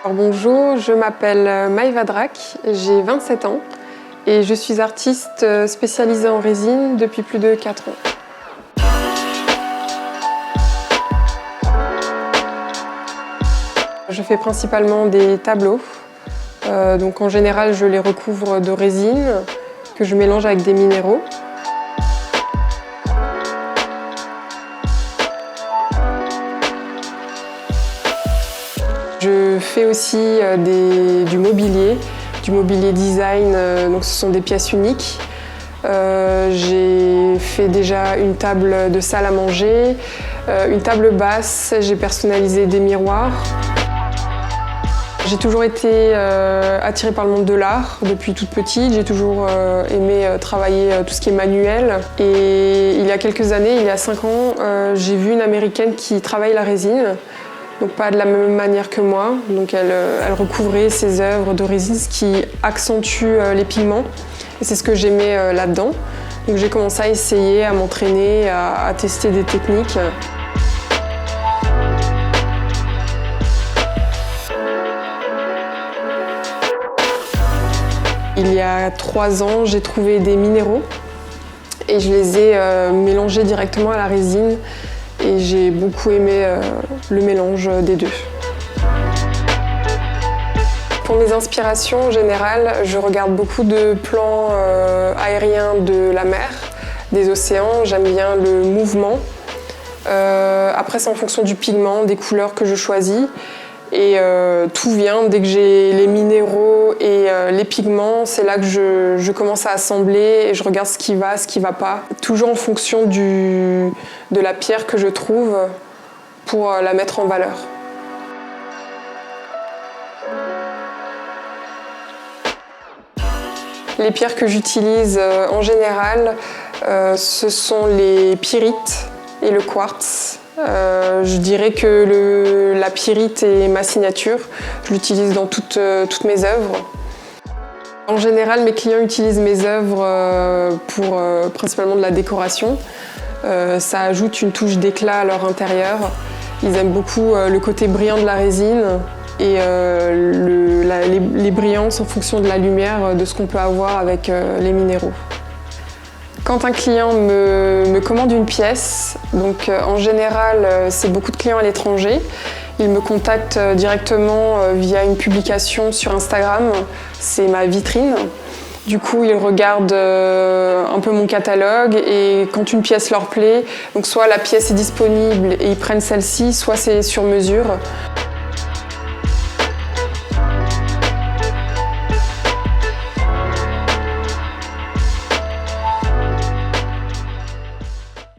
Alors bonjour, je m'appelle Maïva Drac, j'ai 27 ans et je suis artiste spécialisée en résine depuis plus de 4 ans. Je fais principalement des tableaux, donc en général je les recouvre de résine que je mélange avec des minéraux. Je fais aussi du mobilier design, donc ce sont des pièces uniques. J'ai fait déjà une table de salle à manger, une table basse, j'ai personnalisé des miroirs. J'ai toujours été attirée par le monde de l'art depuis toute petite. J'ai toujours aimé travailler tout ce qui est manuel. Et il y a quelques années, il y a 5 ans, j'ai vu une Américaine qui travaille la résine. Donc pas de la même manière que moi. Donc elle recouvrait ses œuvres de résine, ce qui accentue les pigments. Et c'est ce que j'aimais là-dedans. Donc j'ai commencé à essayer, à m'entraîner, à tester des techniques. Il y a 3 ans, j'ai trouvé des minéraux et je les ai mélangés directement à la résine. Et j'ai beaucoup aimé le mélange des deux. Pour mes inspirations en général, je regarde beaucoup de plans aériens de la mer, des océans. J'aime bien le mouvement. Après, c'est en fonction du pigment, des couleurs que je choisis. Et tout vient dès que j'ai les minéraux et les pigments, c'est là que je commence à assembler et je regarde ce qui va pas. Toujours en fonction de la pierre que je trouve pour la mettre en valeur. Les pierres que j'utilise en général, ce sont les pyrites et le quartz. Je dirais que la pyrite est ma signature. Je l'utilise dans toutes mes œuvres. En général, mes clients utilisent mes œuvres pour principalement de la décoration. Ça ajoute une touche d'éclat à leur intérieur. Ils aiment beaucoup le côté brillant de la résine et les brillances en fonction de la lumière de ce qu'on peut avoir avec les minéraux. Quand un client me commande une pièce, donc en général c'est beaucoup de clients à l'étranger, ils me contactent directement via une publication sur Instagram, c'est ma vitrine. Du coup ils regardent un peu mon catalogue et quand une pièce leur plaît, donc soit la pièce est disponible et ils prennent celle-ci, soit c'est sur mesure.